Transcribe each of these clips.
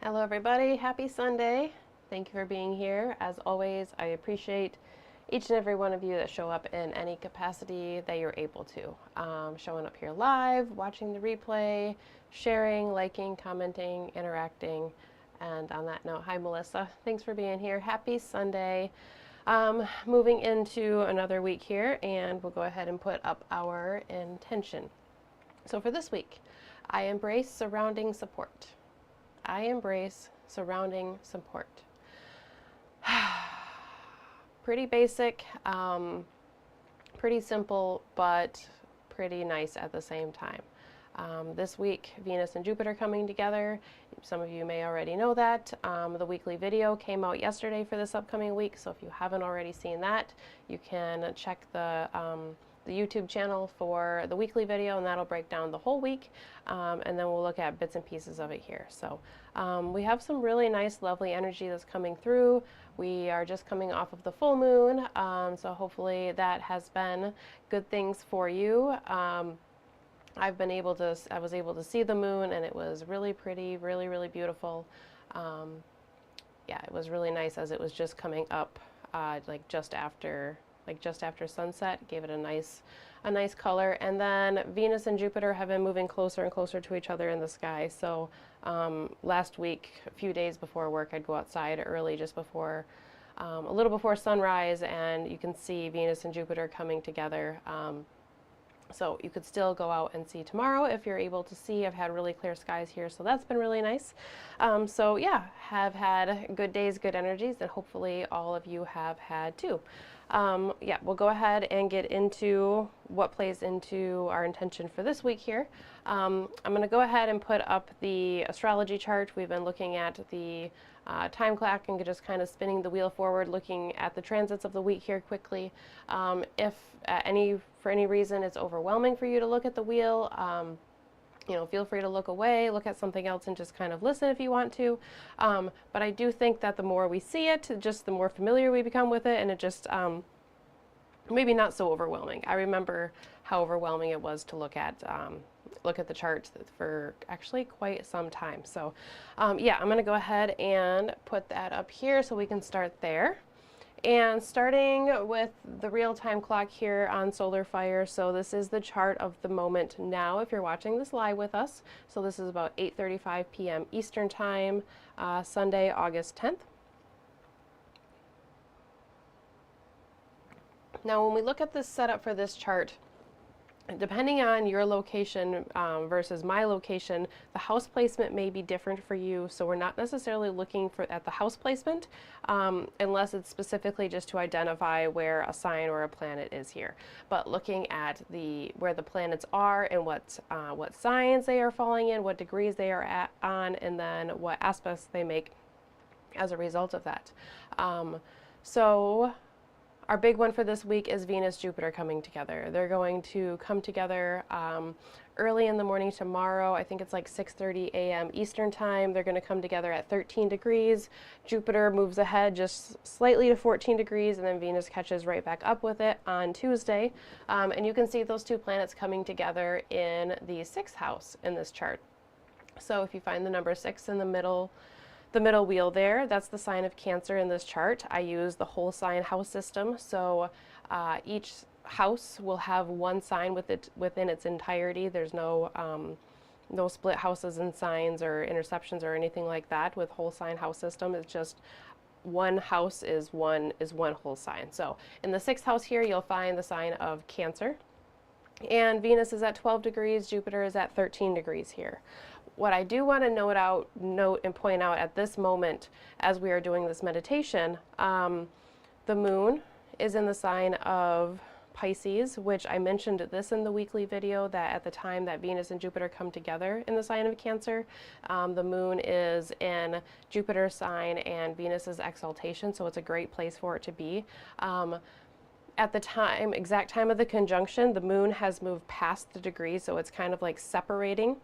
Hello everybody, happy Sunday. Thank you for being here. As always, I appreciate each and every one of you that show up in any capacity that you're able to. Showing up here live, watching the replay, sharing, liking, commenting, interacting. And on that note, hi Melissa, thanks for being here. Happy Sunday. Moving into another week here, and we'll go ahead and put up our intention. So for this week, I embrace surrounding support. I embrace surrounding support. Pretty basic, pretty simple, but pretty nice at the same time. This week, Venus and Jupiter coming together. Some of you may already know that. The weekly video came out yesterday for this upcoming week, so if you haven't already seen that, you can check the YouTube channel for the weekly video, and that'll break down the whole week, and then we'll look at bits and pieces of it here. So we have some really nice, lovely energy that's coming through. We are just coming off of the full moon, so hopefully that has been good things for you. I was able to see the moon, and it was really pretty, really, really beautiful. Yeah, it was really nice as it was just coming up, just after sunset. Gave it a nice color. And then Venus and Jupiter have been moving closer and closer to each other in the sky. So last week, a few days before work, I'd go outside early, just before a little before sunrise, and you can see Venus and Jupiter coming together. So you could still go out and see tomorrow if you're able to see. I've had really clear skies here, so that's been really nice. So yeah, have had good days, good energies, and hopefully all of you have had too. Yeah, we'll go ahead and get into what plays into our intention for this week here. I'm going to go ahead and put up the astrology chart. We've been looking at the time clock and just kind of spinning the wheel forward, looking at the transits of the week here quickly. If for any reason it's overwhelming for you to look at the wheel, feel free to look away, look at something else, and just kind of listen if you want to. But I do think that the more we see it, just the more familiar we become with it, and it just maybe not so overwhelming. I remember how overwhelming it was to look at the chart for actually quite some time. So yeah, I'm going to go ahead and put that up here so we can start there. And starting with the real-time clock here on Solar Fire, so this is the chart of the moment now if you're watching this live with us. So this is about 8:35 p.m. Eastern Time, Sunday, August 10th. Now when we look at this setup for this chart, depending on your location versus my location, the house placement may be different for you. So we're not necessarily looking at the house placement unless it's specifically just to identify where a sign or a planet is here. But looking at where the planets are and what signs they are falling in, what degrees they are on, and then what aspects they make as a result of that. So our big one for this week is Venus-Jupiter coming together. They're going to come together early in the morning tomorrow. I think it's like 6:30 a.m. Eastern Time. They're going to come together at 13 degrees. Jupiter moves ahead just slightly to 14 degrees, and then Venus catches right back up with it on Tuesday. And you can see those two planets coming together in the 6th house in this chart. So if you find the number 6 in the middle wheel there, that's the sign of Cancer in this chart. I use the whole sign house system, so each house will have one sign within its entirety. There's no split houses and signs or interceptions or anything like that with whole sign house system. It's just one house is one whole sign. So in the 6th house here, you'll find the sign of Cancer, and Venus is at 12 degrees, Jupiter is at 13 degrees here. What I do want to note and point out at this moment as we are doing this meditation, the moon is in the sign of Pisces, which I mentioned this in the weekly video, that at the time that Venus and Jupiter come together in the sign of Cancer, the moon is in Jupiter's sign and Venus's exaltation, so it's a great place for it to be. At the exact time of the conjunction, the moon has moved past the degree, so it's kind of like separating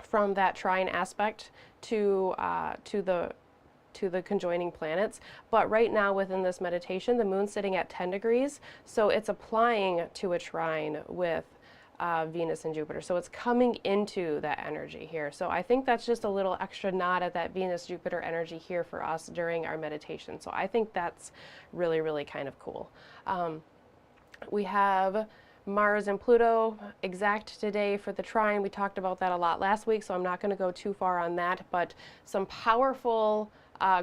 from that trine aspect to the conjoining planets. But right now within this meditation, the moon's sitting at 10 degrees, so it's applying to a trine with Venus and Jupiter. So it's coming into that energy here. So I think that's just a little extra nod at that Venus-Jupiter energy here for us during our meditation. So I think that's really, really kind of cool. We have Mars and Pluto exact today for the trine. We talked about that a lot last week, so I'm not going to go too far on that, but some powerful,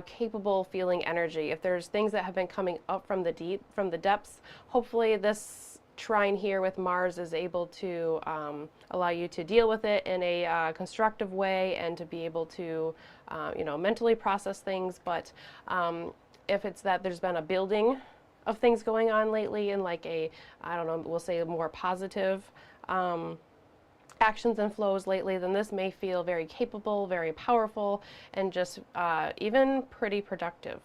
capable feeling energy. If there's things that have been coming up from the depths, hopefully this trine here with Mars is able to allow you to deal with it in a constructive way and to be able to, mentally process things. But if it's that there's been a building of things going on lately in like I don't know, we'll say a more positive actions and flows lately, then this may feel very capable, very powerful, and just even pretty productive.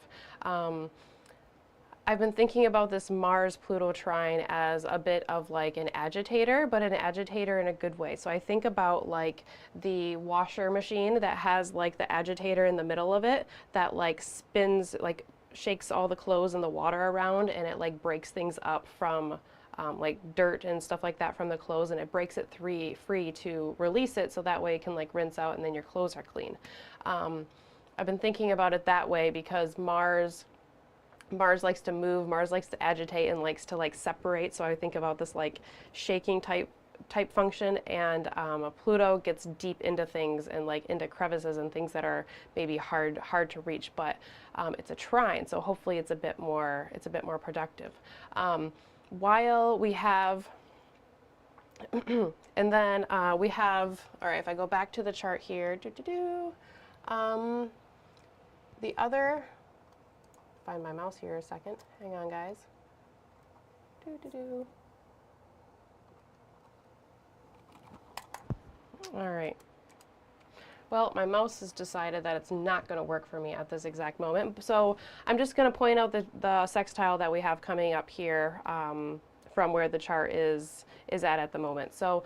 I've been thinking about this Mars-Pluto trine as a bit of like an agitator, but an agitator in a good way. So I think about like the washer machine that has like the agitator in the middle of it that like spins, like shakes all the clothes and the water around, and it like breaks things up from like dirt and stuff like that from the clothes, and it breaks it free to release it so that way it can like rinse out and then your clothes are clean. I've been thinking about it that way because Mars likes to move, Mars likes to agitate and likes to like separate. So I think about this like shaking type function, and Pluto gets deep into things and like into crevices and things that are maybe hard to reach, but it's a trine, so hopefully it's a bit more productive. While we have and then we have, all right, if I go back to the chart here, the other, find my mouse here a second, hang on guys. All right. Well, my mouse has decided that it's not going to work for me at this exact moment. So I'm just going to point out the sextile that we have coming up here from where the chart is at the moment. So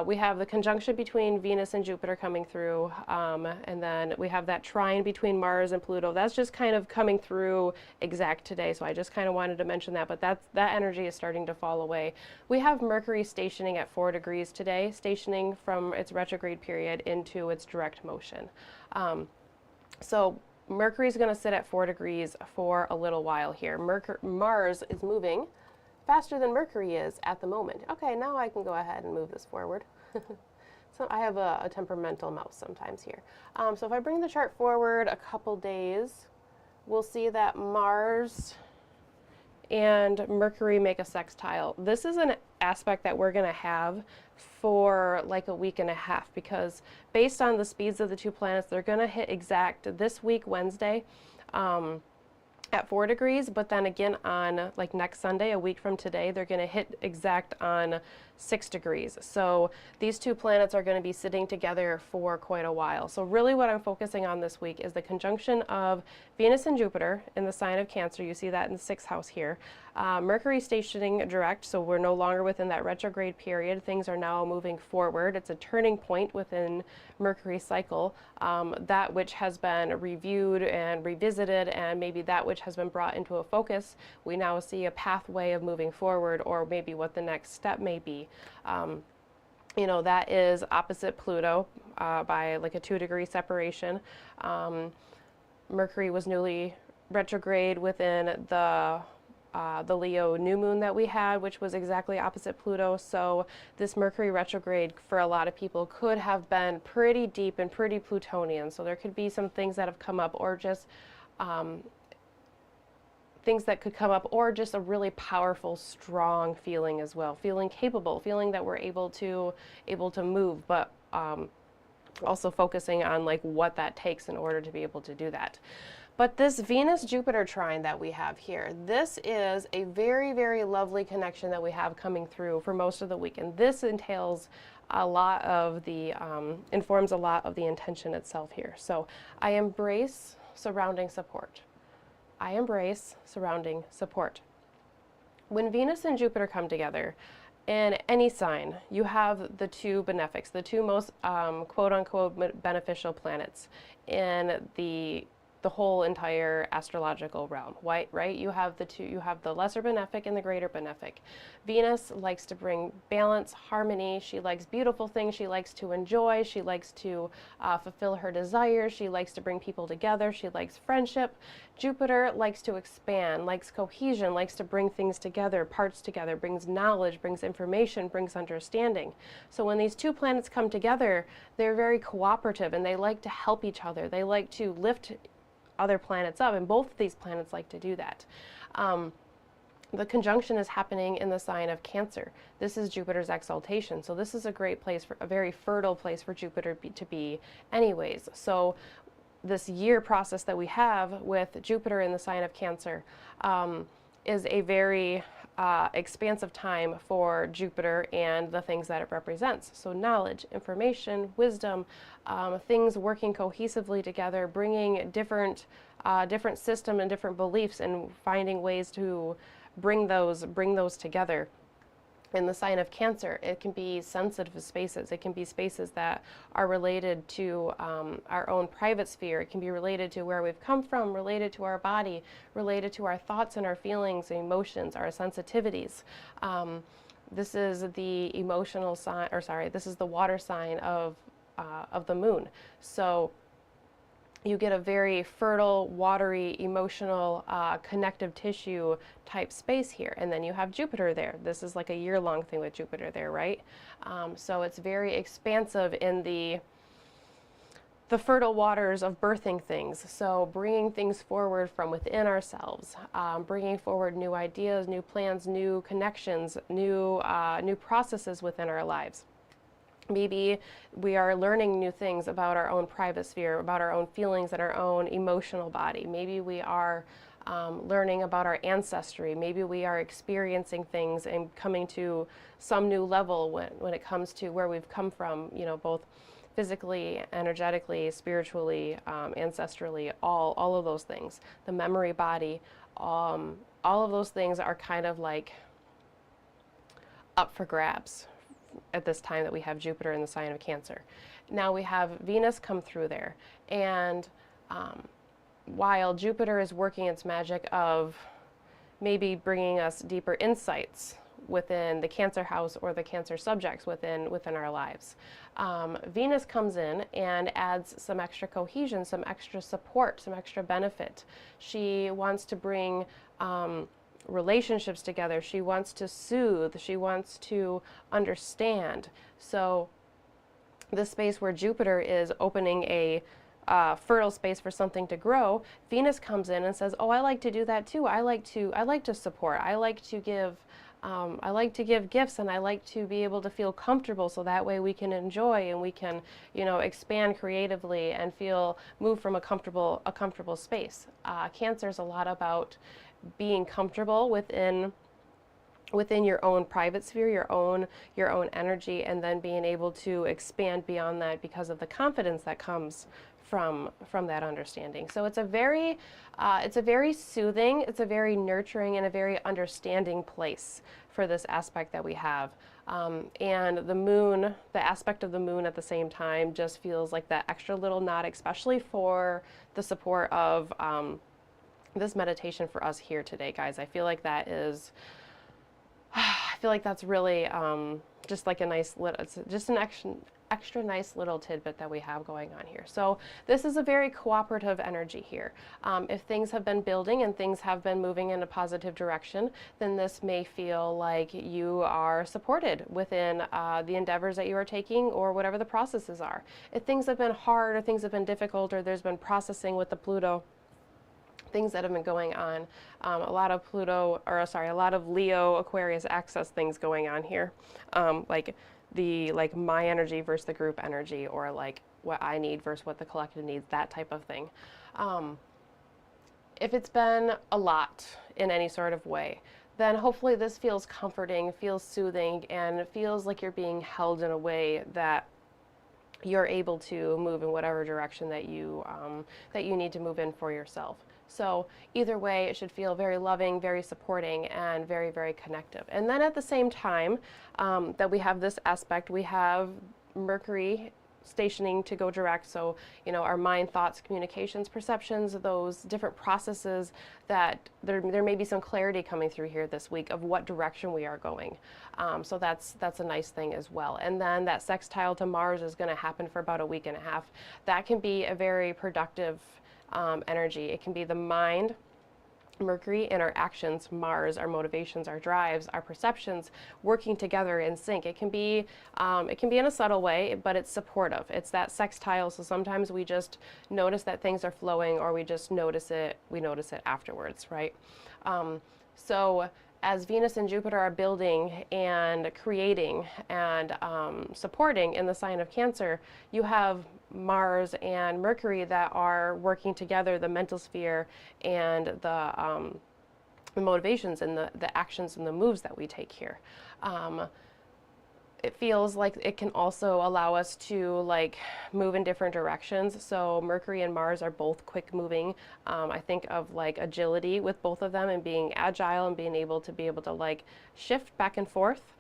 we have the conjunction between Venus and Jupiter coming through, and then we have that trine between Mars and Pluto. That's just kind of coming through exact today, so I just kind of wanted to mention that, but that energy is starting to fall away. We have Mercury stationing at 4 degrees today, stationing from its retrograde period into its direct motion. So Mercury is going to sit at 4 degrees for a little while here. Mars is moving faster than Mercury is at the moment. Okay, now I can go ahead and move this forward. So I have a temperamental mouse sometimes here. So if I bring the chart forward a couple days, we'll see that Mars and Mercury make a sextile. This is an aspect that we're going to have for like a week and a half, because based on the speeds of the two planets, they're going to hit exact this week, Wednesday, at 4 degrees, but then again on like next Sunday, a week from today, they're going to hit exact on 6 degrees. So these two planets are going to be sitting together for quite a while. So really what I'm focusing on this week is the conjunction of Venus and Jupiter in the sign of Cancer. You see that in the 6th house here. Mercury stationing direct, so we're no longer within that retrograde period. Things are now moving forward. It's a turning point within Mercury's cycle. That which has been reviewed and revisited, and maybe that which has been brought into a focus, we now see a pathway of moving forward, or maybe what the next step may be. That is opposite Pluto by like a 2-degree separation. Mercury was newly retrograde within the Leo new moon that we had, which was exactly opposite Pluto. So this Mercury retrograde for a lot of people could have been pretty deep and pretty Plutonian. So there could be some things that have come up, or just things that could come up, or just a really powerful, strong feeling as well, feeling capable, feeling that we're able to move, but also focusing on like what that takes in order to be able to do that. But this Venus-Jupiter trine that we have here, this is a very, very lovely connection that we have coming through for most of the week. And this entails a lot of the, informs a lot of the intention itself here. So I embrace surrounding support. I embrace surrounding support. When Venus and Jupiter come together in any sign, you have the two benefics, the two most quote-unquote beneficial planets in the the whole entire astrological realm, right? You have the two, you have the lesser benefic and the greater benefic. Venus likes to bring balance, harmony. She likes beautiful things. She likes to enjoy. She likes to fulfill her desires. She likes to bring people together. She likes friendship. Jupiter likes to expand, likes cohesion, likes to bring things together, parts together, brings knowledge, brings information, brings understanding. So when these two planets come together, they're very cooperative and they like to help each other. They like to lift other planets up, and both of these planets like to do that. The conjunction is happening in the sign of Cancer. This is Jupiter's exaltation, so this is a great place, for a very fertile place for Jupiter to be anyways. So this year process that we have with Jupiter in the sign of Cancer is a very expansive time for Jupiter and the things that it represents. So knowledge, information, wisdom, things working cohesively together, bringing different system and different beliefs and finding ways to bring those together. In the sign of Cancer, it can be sensitive spaces. It can be spaces that are related to our own private sphere. It can be related to where we've come from, related to our body, related to our thoughts and our feelings, emotions, our sensitivities. This is the emotional sign, or sorry, this is the water sign of the moon. So you get a very fertile, watery, emotional, connective tissue type space here. And then you have Jupiter there. This is like a year-long thing with Jupiter there, right? So it's very expansive in the fertile waters of birthing things. So bringing things forward from within ourselves, bringing forward new ideas, new plans, new connections, new processes within our lives. Maybe we are learning new things about our own private sphere, about our own feelings and our own emotional body. Maybe we are learning about our ancestry. Maybe we are experiencing things and coming to some new level when it comes to where we've come from, you know, both physically, energetically, spiritually, ancestrally, all of those things. The memory body, all of those things are kind of like up for grabs at this time that we have Jupiter in the sign of Cancer. Now we have Venus come through there, and while Jupiter is working its magic of maybe bringing us deeper insights within the Cancer house or the Cancer subjects within our lives, Venus comes in and adds some extra cohesion, some extra support, some extra benefit. She wants to bring relationships together. She wants to soothe. She wants to understand. So this space where Jupiter is opening a fertile space for something to grow, Venus comes in and says, "Oh, I like to do that too. I like to support. I like to give gifts, and I like to be able to feel comfortable, so that way we can enjoy and we can, you know, expand creatively and move from a comfortable space." Cancer is a lot about being comfortable within your own private sphere, your own energy, and then being able to expand beyond that because of the confidence that comes from that understanding. So it's a very soothing, it's a very nurturing, and a very understanding place for this aspect that we have. And the moon, the aspect of the moon at the same time, just feels like that extra little nod, especially for the support of this meditation for us here today, guys. I feel like that is, I feel like that's really just like a nice little, it's just an extra nice little tidbit that we have going on here. So this is a very cooperative energy here. If things have been building and things have been moving in a positive direction, then this may feel like you are supported within the endeavors that you are taking or whatever the processes are. If things have been hard or things have been difficult or there's been processing with the Pluto, things that have been going on, a lot of Leo, Aquarius access things going on here, like my energy versus the group energy, or like what I need versus what the collective needs, that type of thing. If it's been a lot in any sort of way, then hopefully this feels comforting, feels soothing, and feels like you're being held in a way that you're able to move in whatever direction that you need to move in for yourself. So either way, it should feel very loving, very supporting, and very, very connective. And then at the same time that we have this aspect, we have Mercury stationing to go direct. So, you know, our mind, thoughts, communications, perceptions, those different processes that there may be some clarity coming through here this week of what direction we are going. So that's a nice thing as well. And then that sextile to Mars is going to happen for about a week and a half. That can be a very productive energy. It can be the mind, Mercury, and our actions, Mars, our motivations, our drives, our perceptions working together in sync. It can be in a subtle way, but it's supportive. It's that sextile. So sometimes we just notice that things are flowing, or we just notice it. We notice it afterwards, right? So as Venus and Jupiter are building and creating and supporting in the sign of Cancer, you have Mars and Mercury that are working together, the mental sphere and the motivations and the actions and the moves that we take here. It feels like it can also allow us to like move in different directions. So Mercury and Mars are both quick moving. I think of like agility with both of them and being agile and being able to like shift back and forth.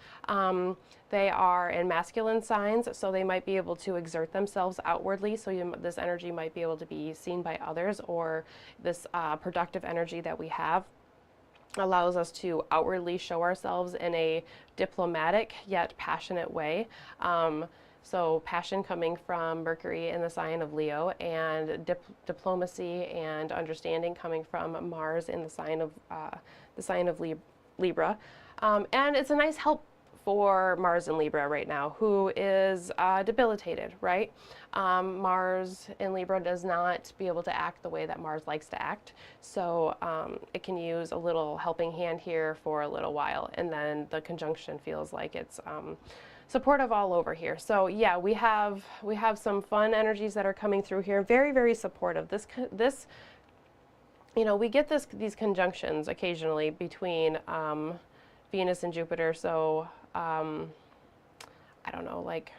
They are in masculine signs, so they might be able to exert themselves outwardly. So this energy might be able to be seen by others, or this productive energy that we have allows us to outwardly show ourselves in a diplomatic yet passionate way. So passion coming from Mercury in the sign of Leo, and diplomacy and understanding coming from Mars in the sign of Libra. And it's a nice help for Mars in Libra right now, who is debilitated, right? Mars in Libra does not be able to act the way that Mars likes to act. So it can use a little helping hand here for a little while, and then the conjunction feels like it's supportive all over here. So yeah, we have some fun energies that are coming through here. Very, very supportive. This you know, we get these conjunctions occasionally between Venus and Jupiter. So I don't know, like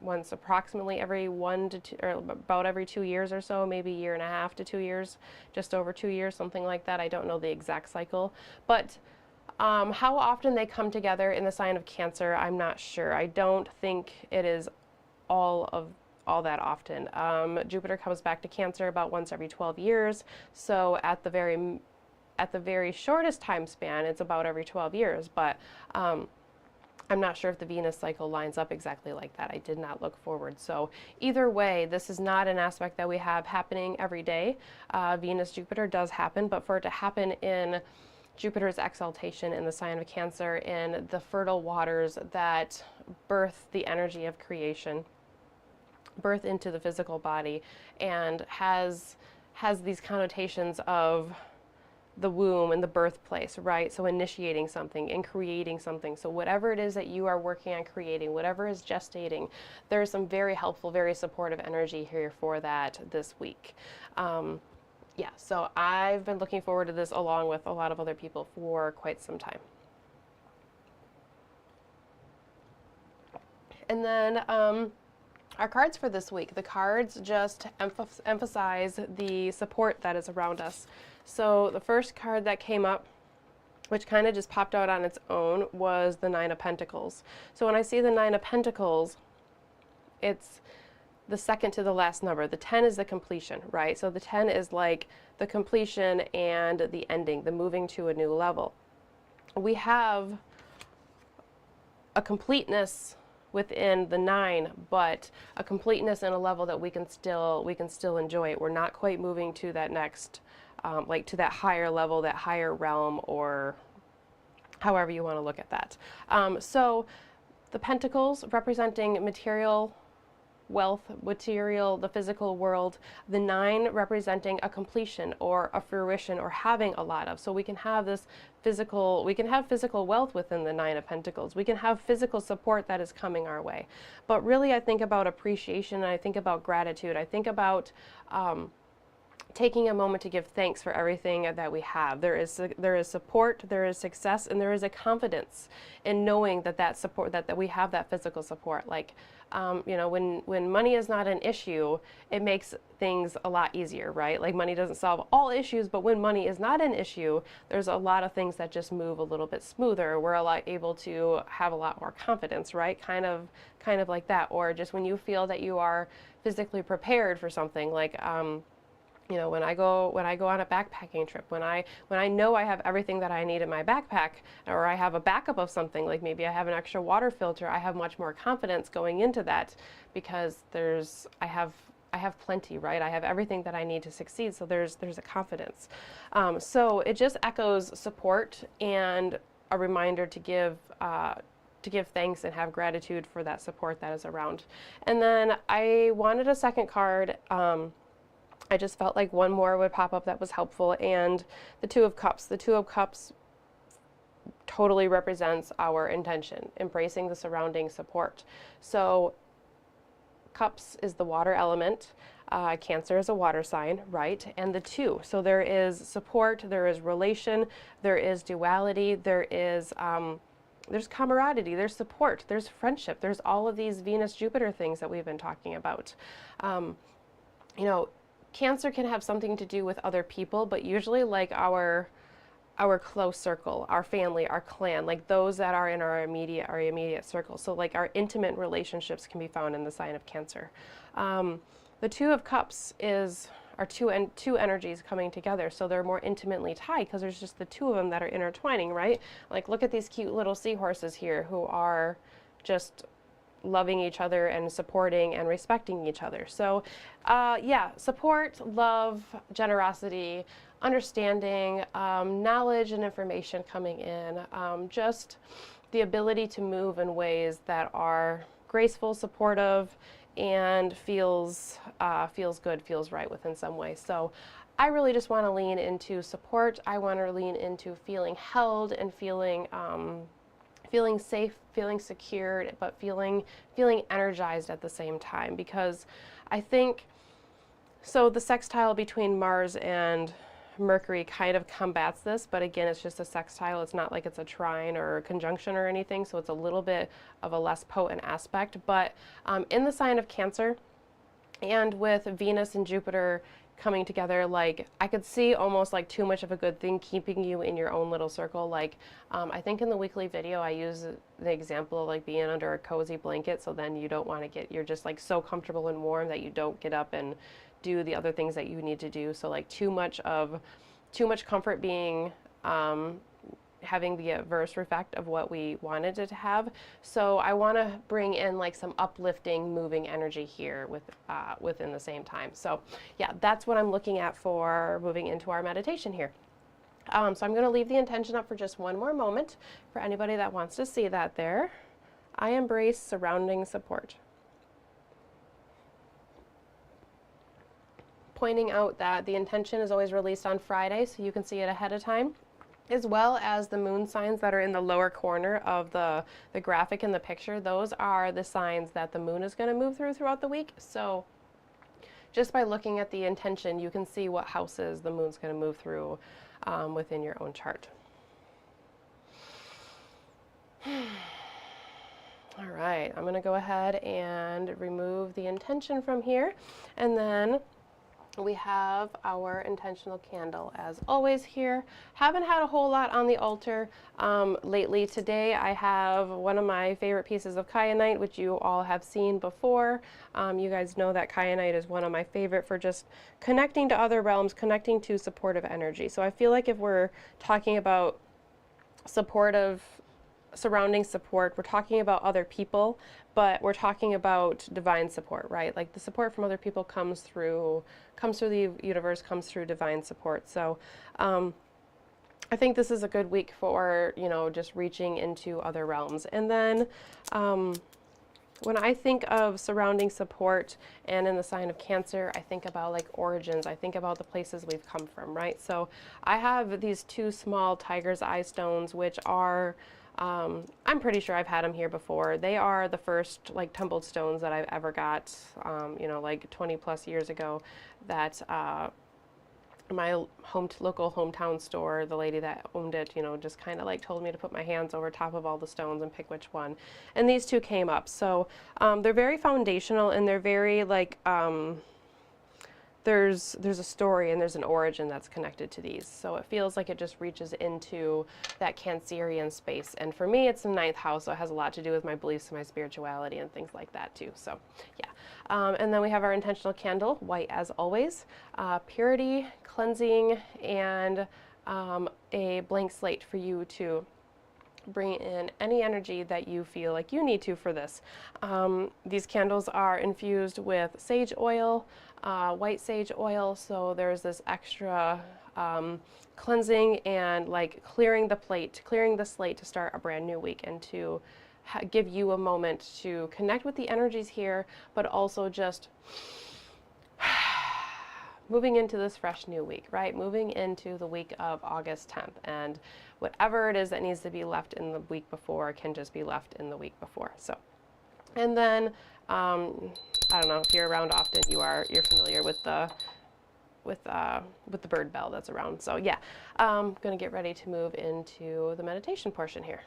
once approximately every 1 to 2, or about every 2 years or so, maybe 1.5 to 2 years, just over 2 years, something like that. I don't know the exact cycle, but how often they come together in the sign of Cancer, I'm not sure. I don't think it is all that often. Jupiter comes back to Cancer about once every 12 years, so at the very shortest time span, it's about every 12 years, but I'm not sure if the Venus cycle lines up exactly like that. I did not look forward. So either way, this is not an aspect that we have happening every day. Venus-Jupiter does happen, but for it to happen in Jupiter's exaltation in the sign of Cancer, in the fertile waters that birth the energy of creation, birth into the physical body, and has these connotations of the womb and the birthplace, right? So initiating something and creating something. So whatever it is that you are working on creating, whatever is gestating, there's some very helpful, very supportive energy here for that this week. Yeah, so I've been looking forward to this along with a lot of other people for quite some time. And then our cards for this week. The cards just emphasize the support that is around us. So the first card that came up, which kind of just popped out on its own, was the Nine of Pentacles. So when I see the Nine of Pentacles, it's the second to the last number. The 10 is the completion, right? So the 10 is like the completion and the ending, the moving to a new level. We have a completeness within the 9, but a completeness in a level that we can still enjoy it. We're not quite moving to that next, like to that higher level, that higher realm, or however you want to look at that. So the Pentacles representing material wealth, material, the physical world, the 9 representing a completion or a fruition or having a lot of. So we can have this physical, we can have physical wealth within the 9 of Pentacles. We can have physical support that is coming our way. But really I think about appreciation, and I think about gratitude. I think about taking a moment to give thanks for everything that we have. There is support, there is success, and there is a confidence in knowing that support, that we have that physical support. Like, you know, when money is not an issue, it makes things a lot easier, right? Like, money doesn't solve all issues, but when money is not an issue, there's a lot of things that just move a little bit smoother. We're a lot able to have a lot more confidence, right? Kind of like that. Or just when you feel that you are physically prepared for something, like, you know, when I go on a backpacking trip, when I know I have everything that I need in my backpack, or I have a backup of something, like maybe I have an extra water filter, I have much more confidence going into that, because I have plenty, right? I have everything that I need to succeed, so there's a confidence. So it just echoes support and a reminder to give thanks and have gratitude for that support that is around. And then I wanted a second card. I just felt like one more would pop up that was helpful, and the Two of Cups. The Two of Cups totally represents our intention, embracing the surrounding support. So Cups is the water element. Cancer is a water sign, right? And the two. So there is support, there is relation, there is duality, there's camaraderie, there's support, there's friendship, there's all of these Venus-Jupiter things that we've been talking about. You know, Cancer can have something to do with other people, but usually like our close circle, our family, our clan, like those that are in our immediate circle. So like our intimate relationships can be found in the sign of Cancer. The Two of Cups are two energies coming together, so they're more intimately tied because there's just the two of them that are intertwining, right? Like, look at these cute little seahorses here who are just loving each other and supporting and respecting each other. So yeah, support, love, generosity, understanding, knowledge and information coming in, just the ability to move in ways that are graceful, supportive, and feels good, feels right within some way. So I really just want to lean into support. I want to lean into feeling held and feeling safe, feeling secured, but feeling energized at the same time, because I think, so the sextile between Mars and Mercury kind of combats this, but again, it's just a sextile. It's not like it's a trine or a conjunction or anything, so it's a little bit of a less potent aspect. But in the sign of Cancer, and with Venus and Jupiter coming together, like, I could see almost like too much of a good thing keeping you in your own little circle. Like, I think in the weekly video I use the example of like being under a cozy blanket, so then you don't want to you're just like so comfortable and warm that you don't get up and do the other things that you need to do. So like too much comfort being having the adverse effect of what we wanted it to have. So I want to bring in like some uplifting, moving energy here within the same time. So yeah, that's what I'm looking at for moving into our meditation here. So I'm going to leave the intention up for just one more moment for anybody that wants to see that there. I embrace surrounding support. Pointing out that the intention is always released on Friday, so you can see it ahead of time, as well as the moon signs that are in the lower corner of the graphic in the picture. Those are the signs that the moon is going to move throughout the week. So just by looking at the intention, you can see what houses the moon's going to move through within your own chart. All right, I'm going to go ahead and remove the intention from here, and then we have our intentional candle as always here. Haven't had a whole lot on the altar lately. Today I have one of my favorite pieces of kyanite, which you all have seen before. You guys know that kyanite is one of my favorite for just connecting to other realms, connecting to supportive energy. So I feel like if we're talking about supportive, surrounding support, we're talking about other people, but we're talking about divine support, right? Like the support from other people comes through the universe, comes through divine support. So I think this is a good week for, you know, just reaching into other realms. And then when I think of surrounding support and in the sign of Cancer, I think about like origins. I think about the places we've come from, right? So I have these two small tiger's eye stones, which are I'm pretty sure I've had them here before. They are the first like tumbled stones that I've ever got, you know, like 20 plus years ago, that my local hometown store, the lady that owned it, just kind of like told me to put my hands over top of all the stones and pick which one. And these two came up. So they're very foundational, and they're very like, there's a story and there's an origin that's connected to these. So it feels like it just reaches into that Cancerian space. And for me, it's the 9th house, so it has a lot to do with my beliefs and my spirituality and things like that too. So yeah. And then we have our intentional candle, white as always, purity, cleansing, and a blank slate for you to bring in any energy that you feel like you need to for this. These candles are infused with sage oil, white sage oil, so there's this extra cleansing and like clearing the slate to start a brand new week, and to give you a moment to connect with the energies here, but also just moving into this fresh new week, right? Moving into the week of August 10th, and whatever it is that needs to be left in the week before can just be left in the week before. So, and then I don't know if you're around often, you're familiar with the bird bell that's around. So yeah, I'm gonna get ready to move into the meditation portion here.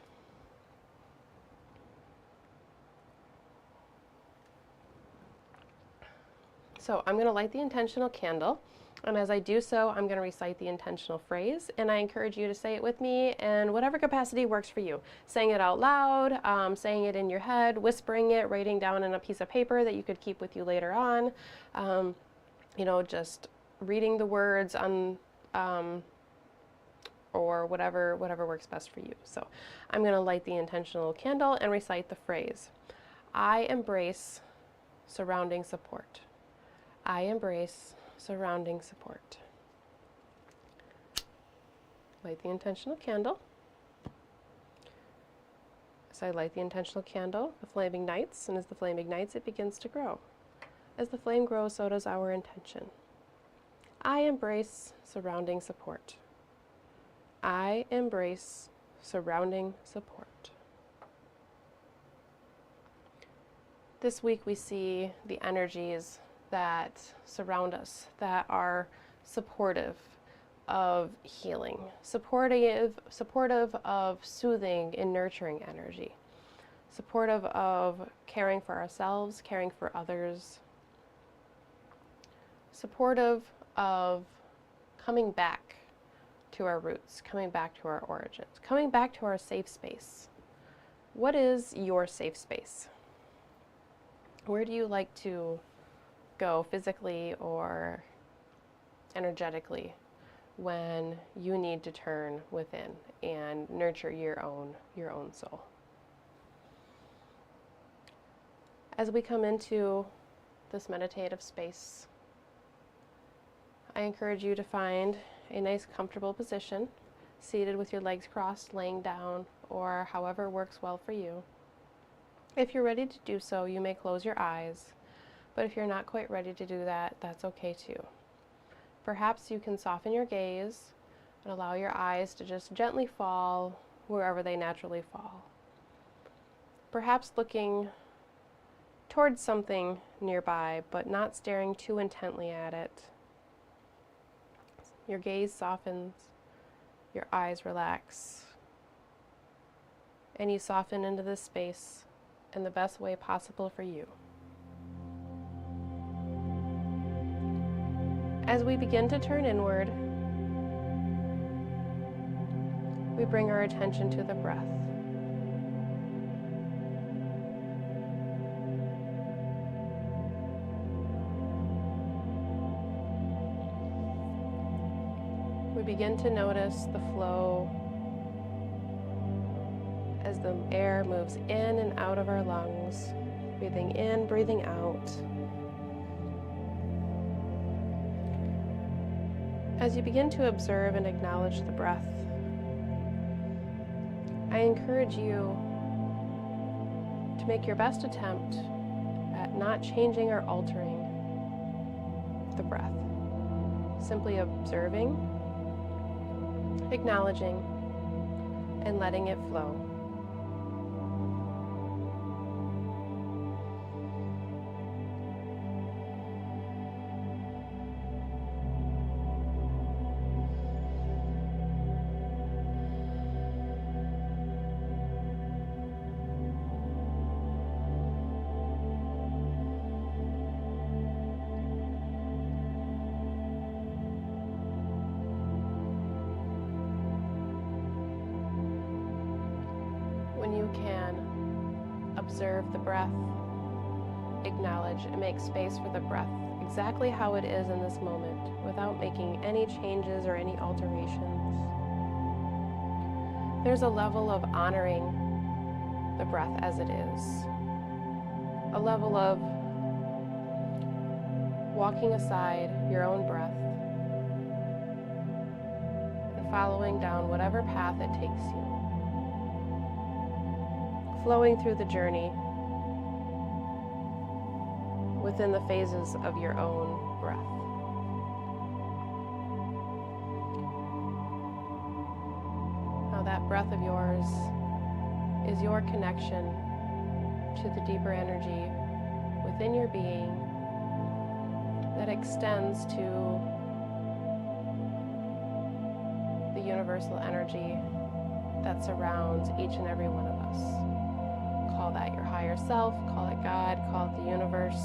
So I'm going to light the intentional candle, and as I do so, I'm going to recite the intentional phrase, and I encourage you to say it with me in whatever capacity works for you. Saying it out loud, saying it in your head, whispering it, writing down on a piece of paper that you could keep with you later on, just reading the words on, or whatever works best for you. So I'm going to light the intentional candle and recite the phrase. I embrace surrounding support. I embrace surrounding support. Light the intentional candle. As I light the intentional candle, the flame ignites, and as the flame ignites, it begins to grow. As the flame grows, so does our intention. I embrace surrounding support. I embrace surrounding support. This week we see the energies that surround us, that are supportive of healing, supportive of soothing and nurturing energy, supportive of caring for ourselves, caring for others, supportive of coming back to our roots, coming back to our origins, coming back to our safe space. What is your safe space? Where do you like to go physically or energetically when you need to turn within and nurture your own soul? As we come into this meditative space, I encourage you to find a nice comfortable position, seated with your legs crossed, laying down, or however works well for you. If you're ready to do so, you may close your eyes. But if you're not quite ready to do that, that's okay too. Perhaps you can soften your gaze and allow your eyes to just gently fall wherever they naturally fall. Perhaps looking towards something nearby, but not staring too intently at it. Your gaze softens, your eyes relax, and you soften into this space in the best way possible for you. As we begin to turn inward, we bring our attention to the breath. We begin to notice the flow as the air moves in and out of our lungs, breathing in, breathing out. As you begin to observe and acknowledge the breath, I encourage you to make your best attempt at not changing or altering the breath. Simply observing, acknowledging, and letting it flow. observe the breath, acknowledge and make space for the breath exactly how it is in this moment without making any changes or any alterations. There's a level of honoring the breath as it is, a level of walking aside your own breath and following down whatever path it takes you, flowing through the journey within the phases of your own breath. Now that breath of yours is your connection to the deeper energy within your being that extends to the universal energy that surrounds each and every one of us. Call that your higher self, call it God, call it the universe,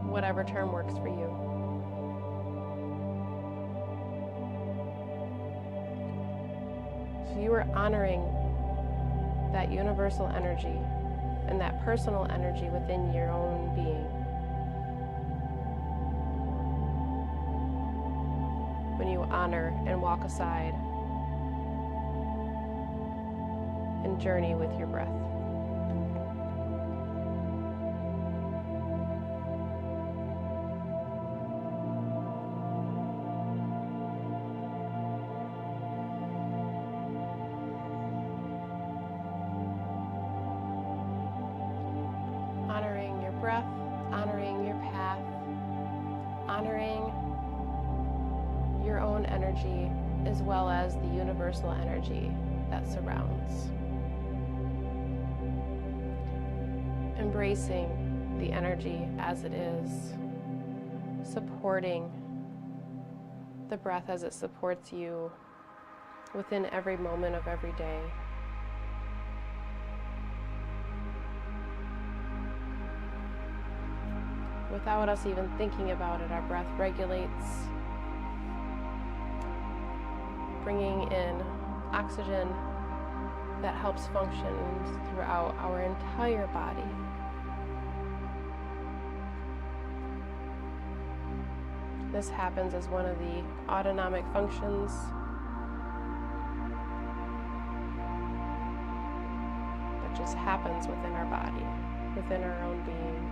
whatever term works for you. So you are honoring that universal energy and that personal energy within your own being. When you honor and walk aside and journey with your breath. Honoring your breath, honoring your path, honoring your own energy as well as the universal energy that surrounds. Embracing the energy as it is, supporting the breath as it supports you within every moment of every day. Without us even thinking about it, our breath regulates, bringing in oxygen that helps function throughout our entire body. This happens as one of the autonomic functions that just happens within our body, within our own being.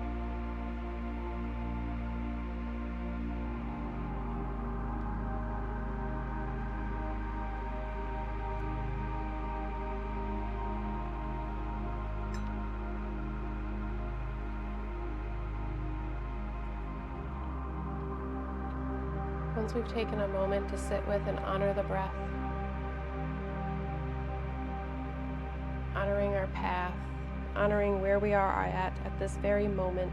Once we've taken a moment to sit with and honor the breath, honoring our path, honoring where we are at this very moment,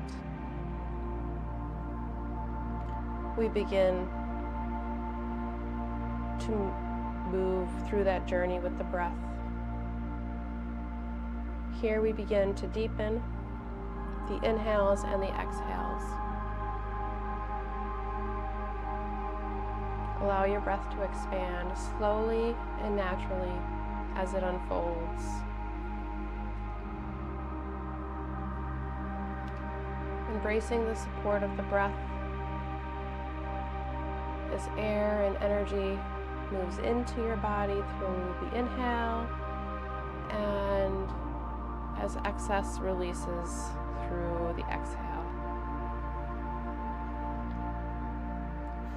we begin to move through that journey with the breath. Here we begin to deepen the inhales and the exhales. Allow your breath to expand slowly and naturally as it unfolds. Embracing the support of the breath as air and energy moves into your body through the inhale and as excess releases through the exhale.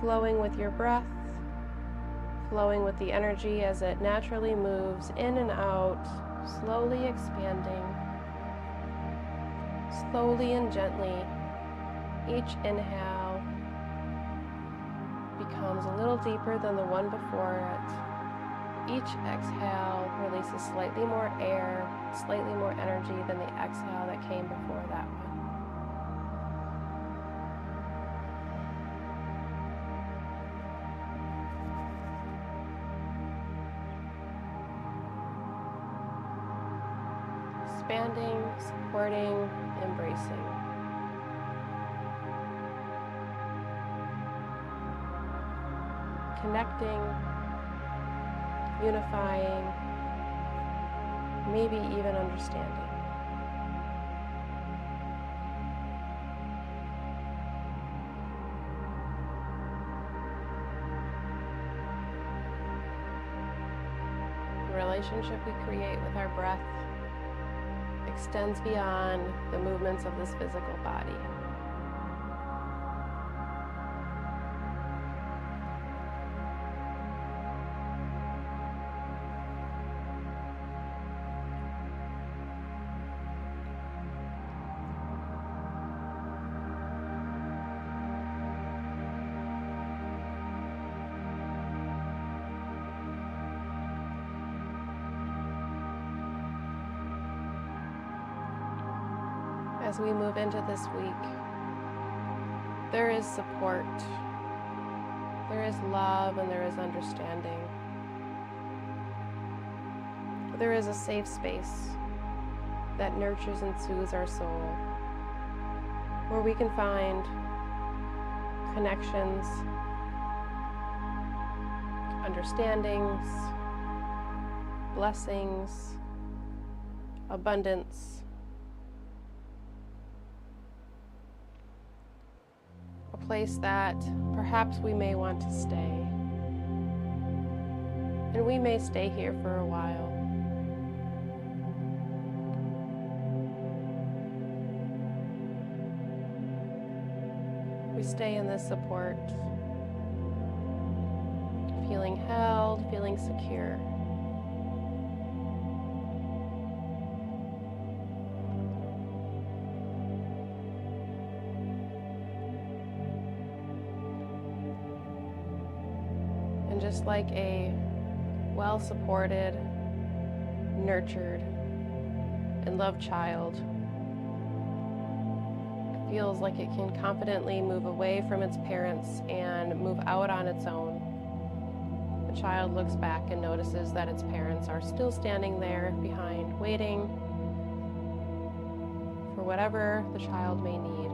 Flowing with your breath, flowing with the energy as it naturally moves in and out, slowly expanding, slowly and gently. Each inhale becomes a little deeper than the one before it. Each exhale releases slightly more air, slightly more energy than the exhale that came before that one. Expanding, supporting, embracing. Connecting, unifying, maybe even understanding. relationship we create with our breath extends beyond the movements of this physical body. As we move into this week, there is support, there is love, and there is understanding. There is a safe space that nurtures and soothes our soul, where we can find connections, understandings, blessings, abundance, place that perhaps we may want to stay. And we may stay here for a while. We stay in this support, feeling held, feeling secure. Just like a well-supported, nurtured, and loved child, it feels like it can confidently move away from its parents and move out on its own. The child looks back and notices that its parents are still standing there behind, waiting for whatever the child may need.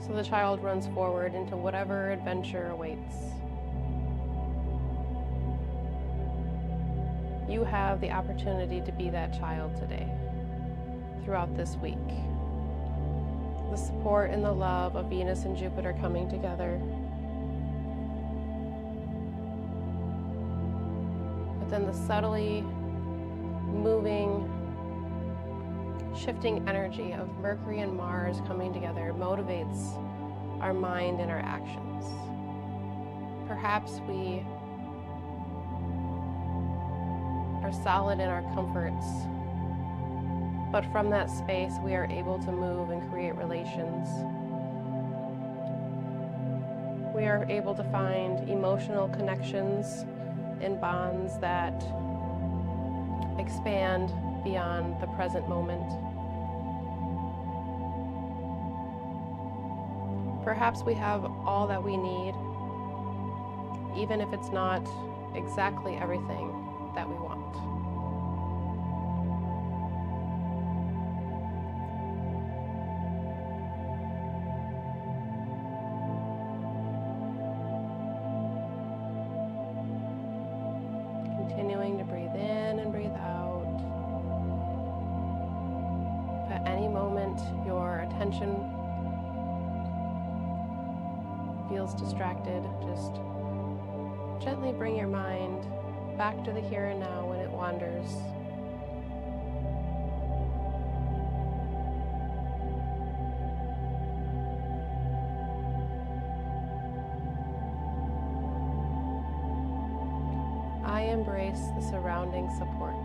So the child runs forward into whatever adventure awaits. You have the opportunity to be that child today, throughout this week. The support and the love of Venus and Jupiter coming together. But then the subtly moving, shifting energy of Mercury and Mars coming together motivates our mind and our actions. Perhaps we are solid in our comforts, but from that space we are able to move and create relations. We are able to find emotional connections and bonds that expand beyond the present moment. Perhaps we have all that we need, even if it's not exactly everything that we want. Continuing to breathe in and breathe out. If at any moment your attention feels distracted, just gently bring your mind back to the here and now when it wanders. I embrace the surrounding support.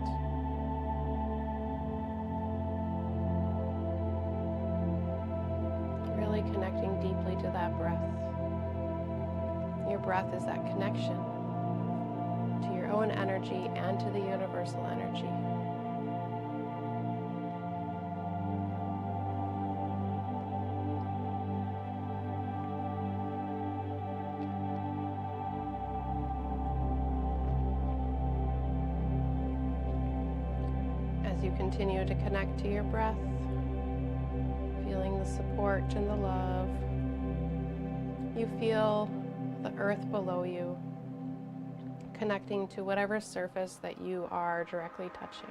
Really connecting deeply to that breath. Your breath is that connection to your own energy and to the universal energy. As you continue to connect to your breath, feeling the support and the love, you feel the earth below you, connecting to whatever surface that you are directly touching.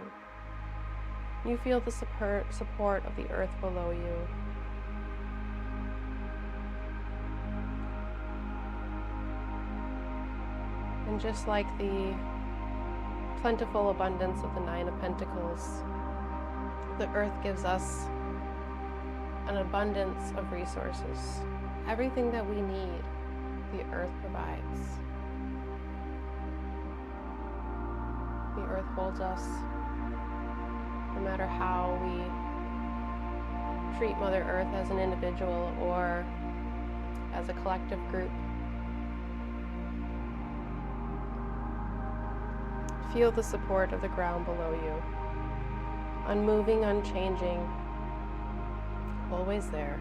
You feel the support of the earth below you. And And just like the plentiful abundance of the Nine of Pentacles, the earth gives us an abundance of resources. Everything that we need, the earth provides. The earth holds us no matter how we treat Mother Earth as an individual or as a collective group. Feel the support of the ground below you. Unmoving, unchanging, always there.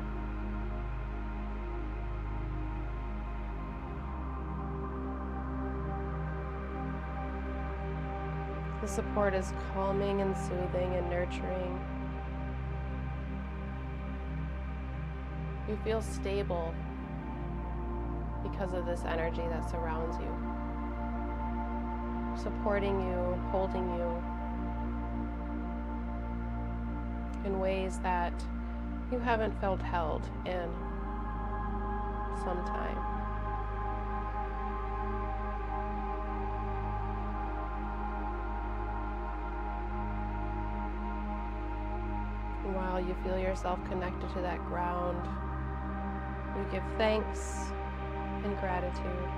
The support is calming and soothing and nurturing. You feel stable because of this energy that surrounds you, supporting you, holding you in ways that you haven't felt held in some time. While you feel yourself connected to that ground, you give thanks and gratitude,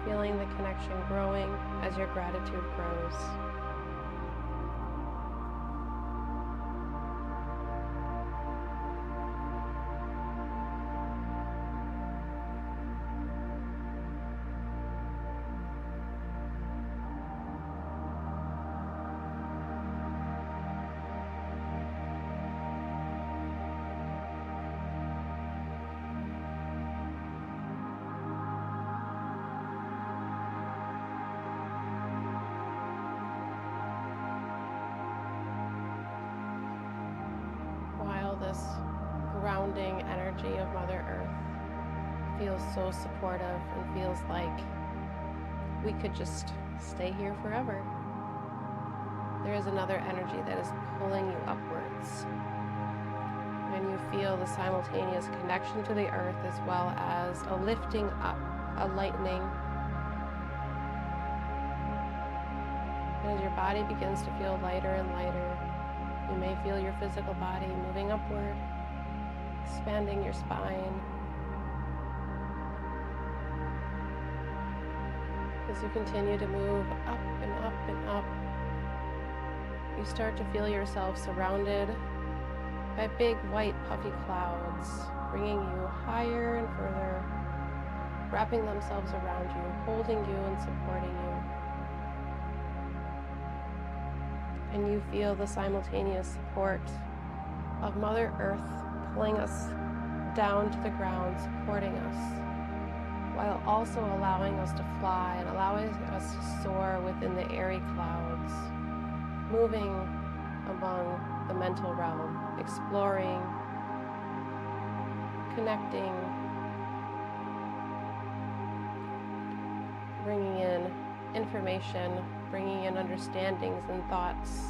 feeling the connection growing as your gratitude grows. This grounding energy of Mother Earth feels so supportive and feels like we could just stay here forever. There is another energy that is pulling you upwards. And you feel the simultaneous connection to the earth as well as a lifting up, a lightening. And as your body begins to feel lighter and lighter, you may feel your physical body moving upward, expanding your spine. As you continue to move up and up and up, you start to feel yourself surrounded by big white puffy clouds, bringing you higher and further, wrapping themselves around you, holding you and supporting you. And you feel the simultaneous support of Mother Earth pulling us down to the ground, supporting us, while also allowing us to fly and allowing us to soar within the airy clouds, moving among the mental realm, exploring, connecting, bringing in information, bringing in understandings and thoughts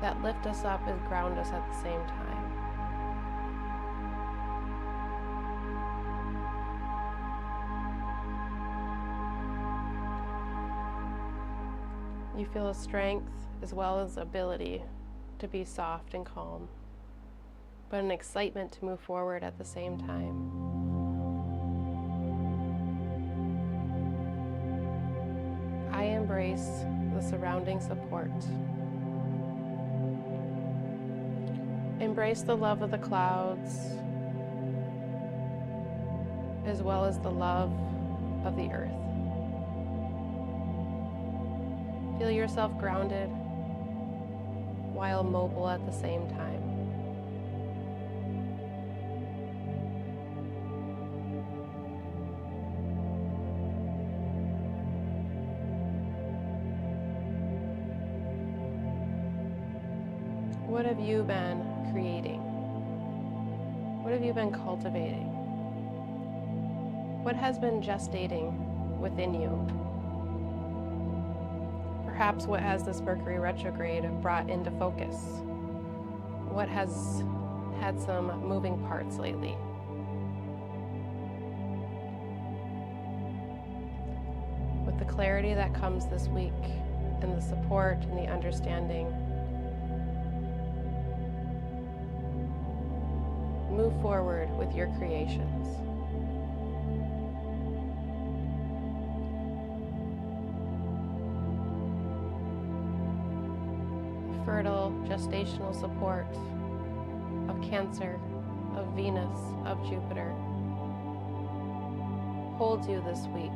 that lift us up and ground us at the same time. You feel a strength as well as ability to be soft and calm, but an excitement to move forward at the same time. I embrace the surrounding support. Embrace the love of the clouds, as well as the love of the earth. Feel yourself grounded while mobile at the same time. What have you been creating? What have you been cultivating? What has been gestating within you? Perhaps what has this Mercury retrograde brought into focus? What has had some moving parts lately? the clarity that comes this week, and the support and the understanding. Move forward with your creations. Fertile gestational support of Cancer, of Venus, of Jupiter holds you this week.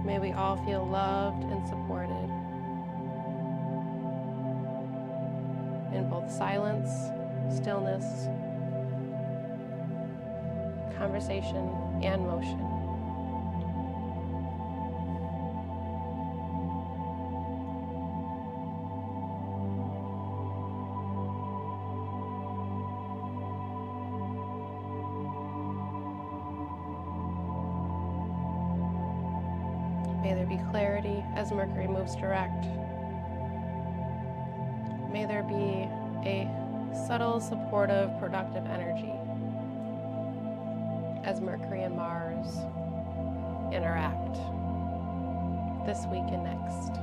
May we all feel loved and supported in both silence, stillness, conversation, and motion. May there be clarity as Mercury moves direct. May there be a subtle, supportive, productive energy as Mercury and Mars interact this week and next.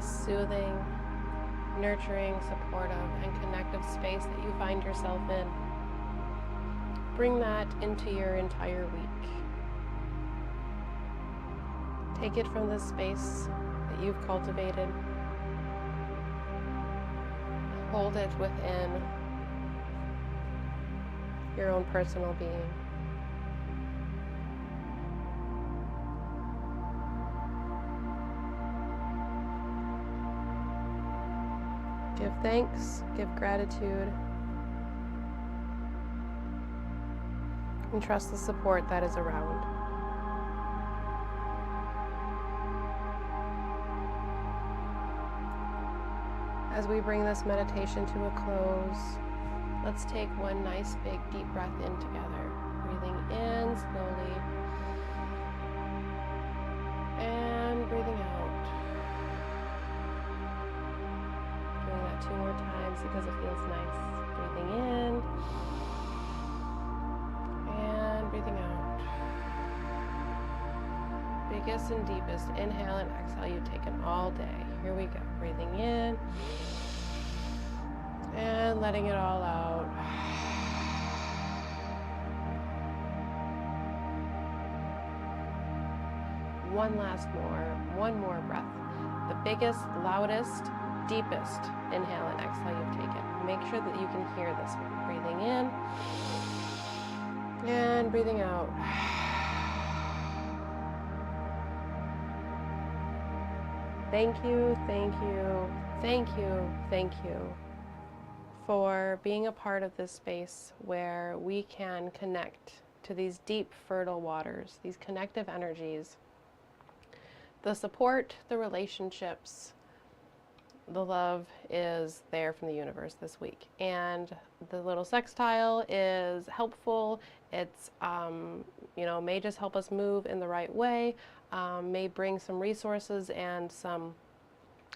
Soothing, nurturing, supportive, and connective space that you find yourself in. Bring that into your entire week. Take it from this space that you've cultivated. Hold it within your own personal being. Give thanks, give gratitude, and trust the support that is around. As we bring this meditation to a close, let's take one nice big deep breath in together. Breathing in slowly and breathing out. 2 more times because it feels nice. Breathing in and breathing out. Biggest and deepest inhale and exhale you've taken all day. Here we go. Breathing in and letting it all out. One more breath. The biggest, loudest, deepest inhale and exhale you've taken. Make sure that you can hear this one. Breathing in and breathing out. Thank you, thank you, thank you, thank you for being a part of this space where we can connect to these deep, fertile waters, these connective energies, the support, the relationships, the love is there from the universe this week. And the little sextile is helpful. It's, may just help us move in the right way, may bring some resources and some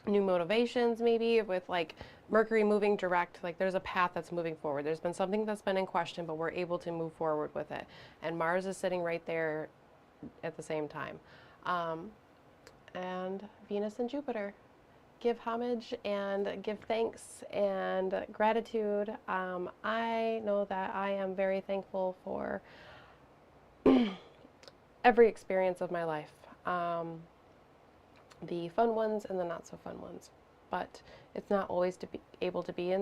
new motivations, maybe with like Mercury moving direct, like there's a path that's moving forward. There's been something that's been in question, but we're able to move forward with it. And Mars is sitting right there at the same time. And Venus and Jupiter. Give homage and give thanks and gratitude. I know that I am very thankful for every experience of my life. The fun ones and the not so fun ones. But it's not always able to be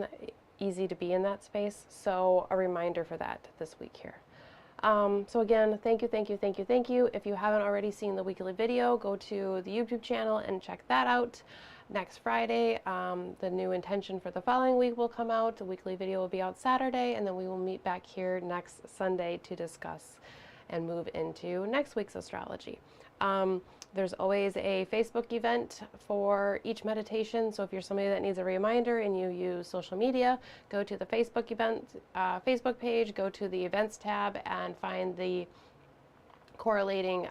easy to be in that space. So a reminder for that this week here. So again, thank you, thank you, thank you, thank you. If you haven't already seen the weekly video, go to the YouTube channel and check that out. Next Friday, the new intention for the following week will come out. The weekly video will be out Saturday, and then we will meet back here next Sunday to discuss and move into next week's astrology. There's always a Facebook event for each meditation, so if you're somebody that needs a reminder and you use social media, go to the Facebook event, Facebook page, go to the events tab and find the correlating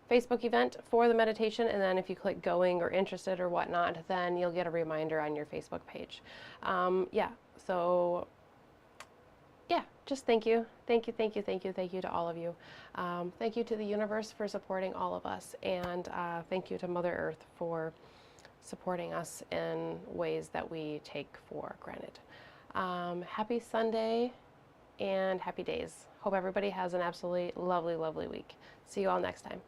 Facebook event for the meditation, and then if you click going or interested or whatnot, then you'll get a reminder on your Facebook page. Just thank you. Thank you, thank you, thank you, thank you to all of you. Thank you to the universe for supporting all of us, and thank you to Mother Earth for supporting us in ways that we take for granted. Happy Sunday and happy days. Hope everybody has an absolutely lovely, lovely week. See you all next time.